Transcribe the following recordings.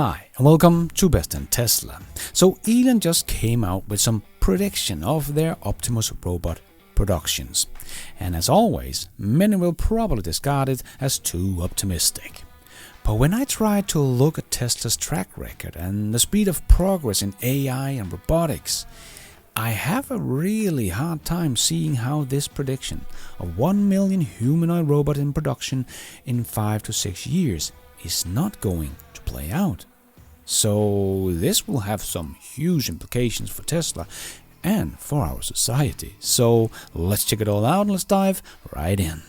Hi, and welcome to Best in Tesla. So Elon just came out with some prediction of their Optimus robot productions. And as always, many will probably discard it as too optimistic. But when I try to look at Tesla's track record and the speed of progress in AI and robotics, I have a really hard time seeing how this prediction of 1 million humanoid robot in production in 5 to 6 years is not going to play out. So this will have some huge implications for Tesla and for our society. So let's check it all out and let's dive right in.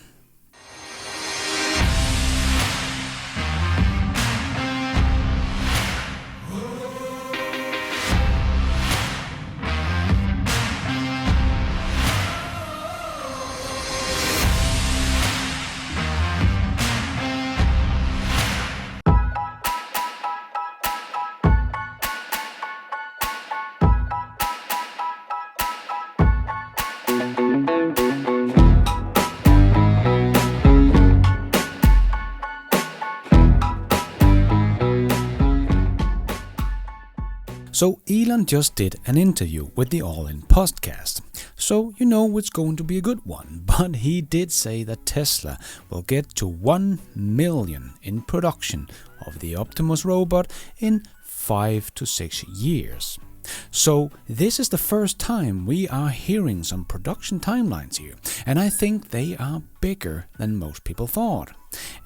So Elon just did an interview with the All In podcast, so you know it's going to be a good one, but he did say that Tesla will get to 1 million in production of the Optimus robot in 5 to 6 years. So this is the first time we are hearing some production timelines here, and I think they are bigger than most people thought.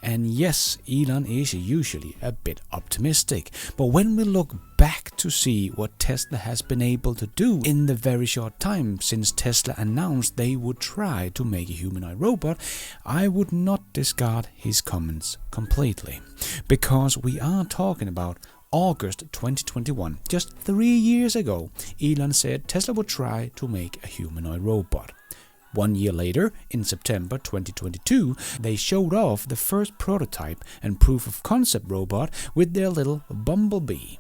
And yes, Elon is usually a bit optimistic, but when we look back to see what Tesla has been able to do in the very short time since Tesla announced they would try to make a humanoid robot, I would not discard his comments completely, because we are talking about August 2021, just 3 years ago. Elon said Tesla would try to make a humanoid robot. 1 year later, in September 2022, they showed off the first prototype and proof of concept robot with their little bumblebee.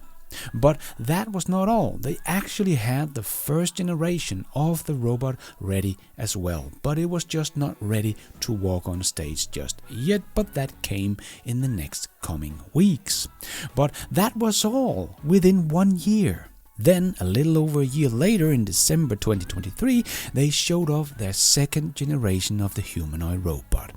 But that was not all. They actually had the first generation of the robot ready as well, but it was just not ready to walk on stage just yet, but that came in the next coming weeks. But that was all within 1 year. Then, a little over a year later, in December 2023, they showed off their second generation of the humanoid robot.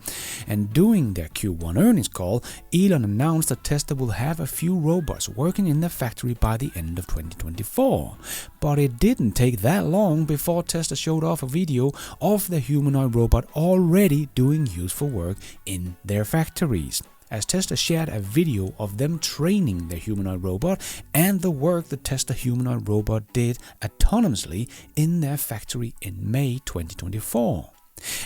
And during their Q1 earnings call, Elon announced that Tesla will have a few robots working in their factory by the end of 2024. But it didn't take that long before Tesla showed off a video of the humanoid robot already doing useful work in their factories, as Tesla shared a video of them training their humanoid robot and the work the Tesla humanoid robot did autonomously in their factory in May 2024.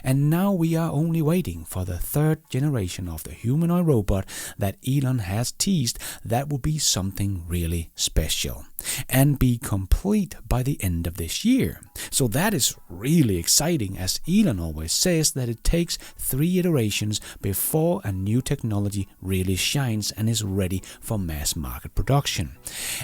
And now we are only waiting for the third generation of the humanoid robot that Elon has teased that will be something really special and be complete by the end of this year. So that is really exciting, as Elon always says that it takes 3 iterations before a new technology really shines and is ready for mass market production.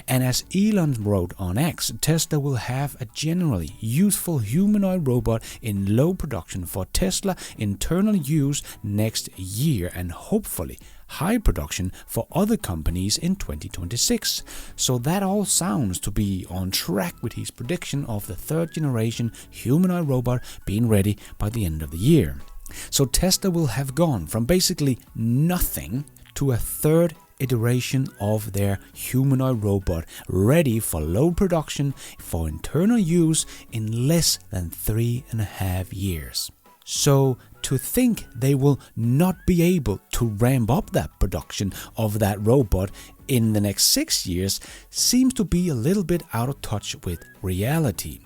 And as Elon wrote on X, Tesla will have a generally useful humanoid robot in low production for Tesla internal use next year, and hopefully high production for other companies in 2026. So that all sounds to be on track with his prediction of the third generation humanoid robot being ready by the end of the year. So Tesla will have gone from basically nothing to a third iteration of their humanoid robot ready for low production for internal use in less than 3.5 years. So to think they will not be able to ramp up that production of that robot in the next 6 years seems to be a little bit out of touch with reality.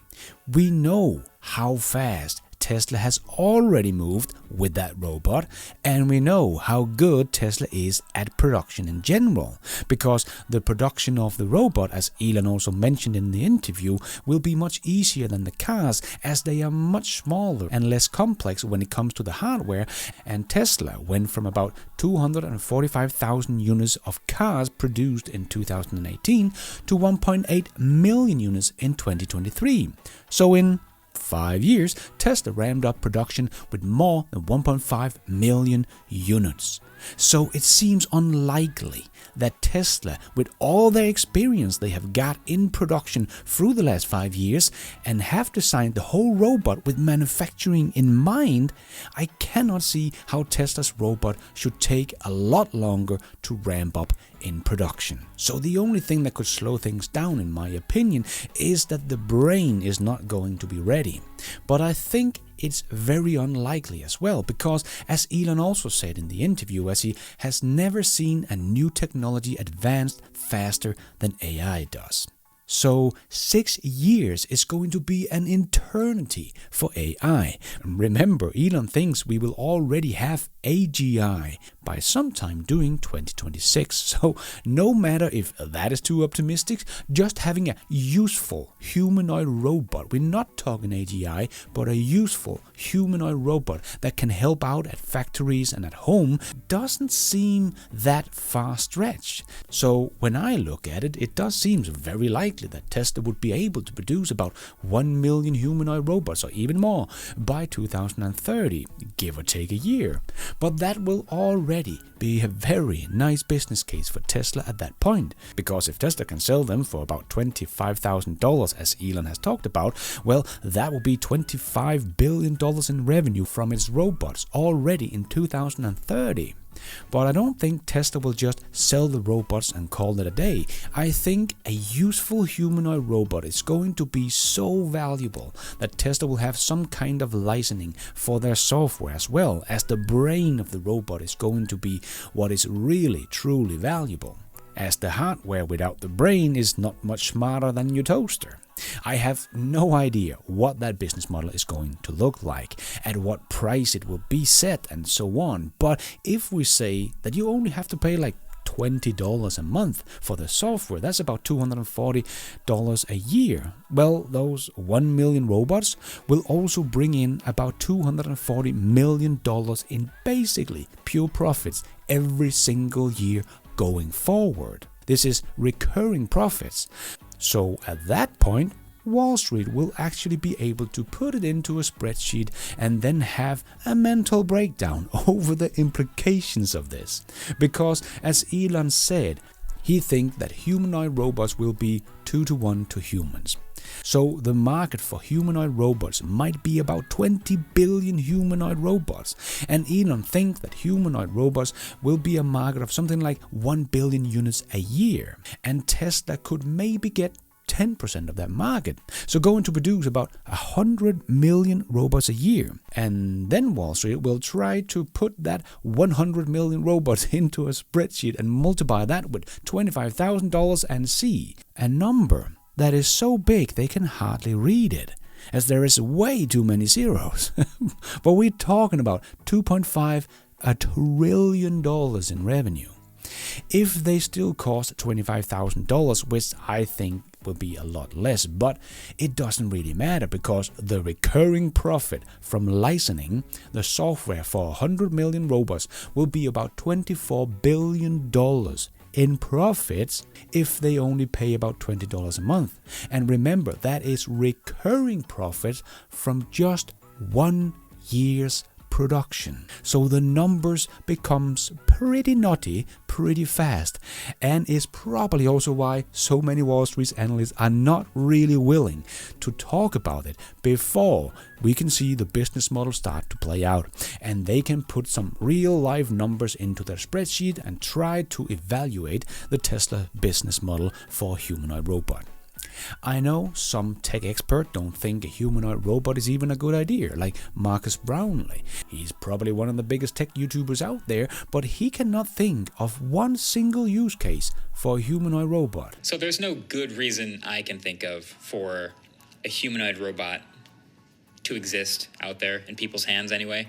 We know how fast Tesla has already moved with that robot, and we know how good Tesla is at production in general, because the production of the robot, as Elon also mentioned in the interview, will be much easier than the cars, as they are much smaller and less complex when it comes to the hardware, and Tesla went from about 245,000 units of cars produced in 2018 to 1.8 million units in 2023. So in 5 years, Tesla ramped up production with more than 1.5 million units. So it seems unlikely that Tesla, with all their experience they have got in production through the last 5 years and have designed the whole robot with manufacturing in mind, I cannot see how Tesla's robot should take a lot longer to ramp up in production. So the only thing that could slow things down, in my opinion, is that the brain is not going to be ready. But I think it's very unlikely as well, because as Elon also said in the interview, as he has never seen a new technology advanced faster than AI does. So 6 years is going to be an eternity for AI. Remember, Elon thinks we will already have AGI by sometime during 2026. So no matter if that is too optimistic, just having a useful humanoid robot, we're not talking AGI, but a useful humanoid robot that can help out at factories and at home doesn't seem that far-stretched. So when I look at it, it does seem very likely that Tesla would be able to produce about 1 million humanoid robots or even more by 2030, give or take a year. But that will already be a very nice business case for Tesla at that point, because if Tesla can sell them for about $25,000 as Elon has talked about, well, that will be $25 billion in revenue from its robots already in 2030. But I don't think Tesla will just sell the robots and call it a day. I think a useful humanoid robot is going to be so valuable that Tesla will have some kind of licensing for their software, as well as the brain of the robot is going to be what is really truly valuable, as the hardware without the brain is not much smarter than your toaster. I have no idea what that business model is going to look like, at what price it will be set and so on, but if we say that you only have to pay like $20 a month for the software, that's about $240 a year. Well, those 1 million robots will also bring in about $240 million in basically pure profits every single year going forward. This is recurring profits. So at that point, Wall Street will actually be able to put it into a spreadsheet and then have a mental breakdown over the implications of this. Because as Elon said, he thinks that humanoid robots will be 2-to-1 to humans. So the market for humanoid robots might be about 20 billion humanoid robots, and Elon thinks that humanoid robots will be a market of something like 1 billion units a year, and Tesla could maybe get 10% of that market, so going to produce about 100 million robots a year. And then Wall Street will try to put that 100 million robots into a spreadsheet and multiply that with $25,000 and see a number that is so big they can hardly read it, as there is way too many zeros. But we're talking about $2.5 trillion in revenue. If they still cost $25,000, which I think will be a lot less, but it doesn't really matter, because the recurring profit from licensing the software for 100 million robots will be about $24 billion in profits if they only pay about $20 a month. And remember, that is recurring profits from just 1 year's production. So the numbers becomes pretty nutty pretty fast, and is probably also why so many Wall Street analysts are not really willing to talk about it before we can see the business model start to play out, and they can put some real live numbers into their spreadsheet and try to evaluate the Tesla business model for a humanoid robot. I know some tech experts don't think a humanoid robot is even a good idea, like Marcus Brownlee. He's probably one of the biggest tech YouTubers out there, but he cannot think of one single use case for a humanoid robot. So there's no good reason I can think of for a humanoid robot to exist out there in people's hands anyway.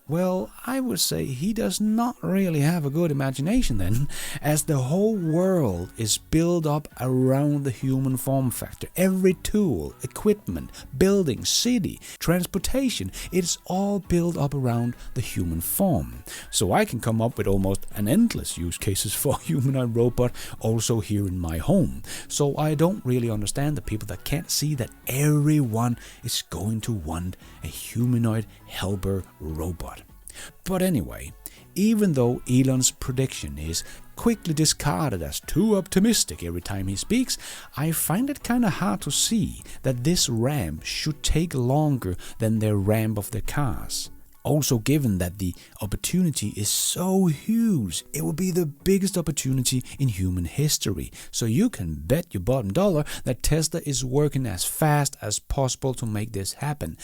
Well, I would say he does not really have a good imagination then, as the whole world is built up around the human form factor. Every tool, equipment, building, city, transportation, it's all built up around the human form. So I can come up with almost an endless use cases for a humanoid robot also here in my home. So I don't really understand the people that can't see that everyone is going to want a humanoid helper robot. But anyway, even though Elon's prediction is quickly discarded as too optimistic every time he speaks, I find it kinda hard to see that this ramp should take longer than their ramp of the cars. Also, given that the opportunity is so huge, it will be the biggest opportunity in human history. So you can bet your bottom dollar that Tesla is working as fast as possible to make this happen.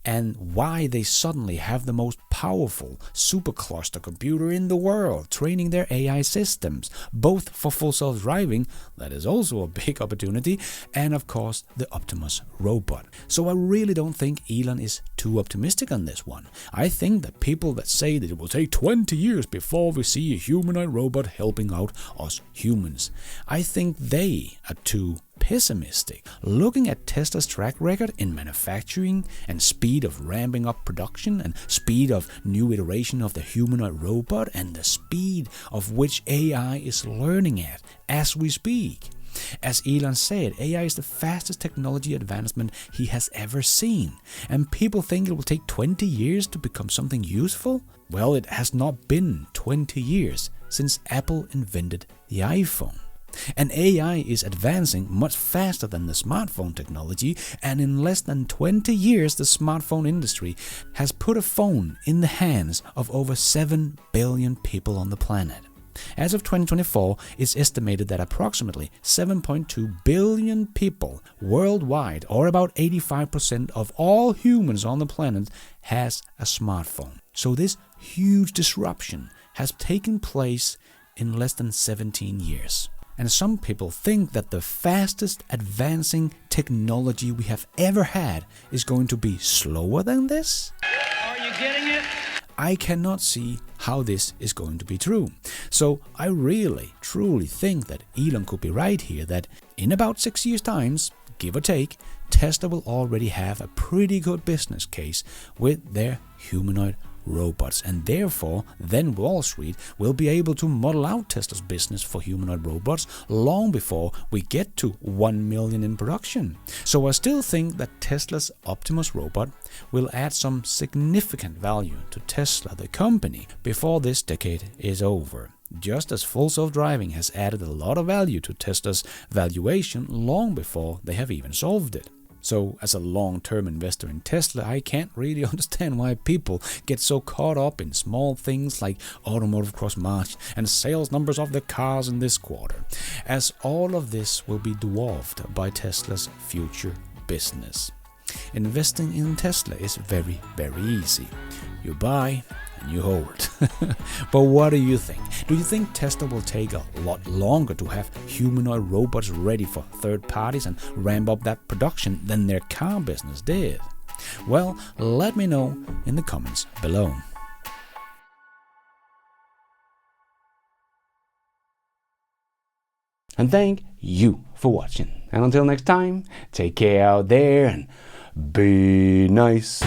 And why they suddenly have the most powerful supercluster computer in the world training their AI systems, both for full self-driving, that is also a big opportunity, and of course the Optimus robot. So I really don't think Elon is too optimistic on this one. I think that people that say that it will take 20 years before we see a humanoid robot helping out us humans, I think they are too pessimistic. Looking at Tesla's track record in manufacturing and speed of ramping up production and speed of new iteration of the humanoid robot and the speed of which AI is learning at as we speak. As Elon said, AI is the fastest technology advancement he has ever seen. And people think it will take 20 years to become something useful? Well, it has not been 20 years since Apple invented the iPhone. And AI is advancing much faster than the smartphone technology, and in less than 20 years the smartphone industry has put a phone in the hands of over 7 billion people on the planet. As of 2024, it's estimated that approximately 7.2 billion people worldwide, or about 85% of all humans on the planet, has a smartphone. So this huge disruption has taken place in less than 17 years. And some people think that the fastest advancing technology we have ever had is going to be slower than this? Are you getting it? I cannot see how this is going to be true. So I really, truly think that Elon could be right here, that in about 6 years' time, give or take, Tesla will already have a pretty good business case with their humanoid robots, and therefore then Wall Street will be able to model out Tesla's business for humanoid robots long before we get to 1 million in production. So I still think that Tesla's Optimus robot will add some significant value to Tesla, the company, before this decade is over. Just as full self-driving has added a lot of value to Tesla's valuation long before they have even solved it. So as a long-term investor in Tesla, I can't really understand why people get so caught up in small things like automotive gross margin and sales numbers of the cars in this quarter, as all of this will be dwarfed by Tesla's future business. Investing in Tesla is very, very easy. You buy and you hold. But what do you think? Do you think Tesla will take a lot longer to have humanoid robots ready for third parties and ramp up that production than their car business did? Well, let me know in the comments below. And thank you for watching. And until next time, take care out there and be nice.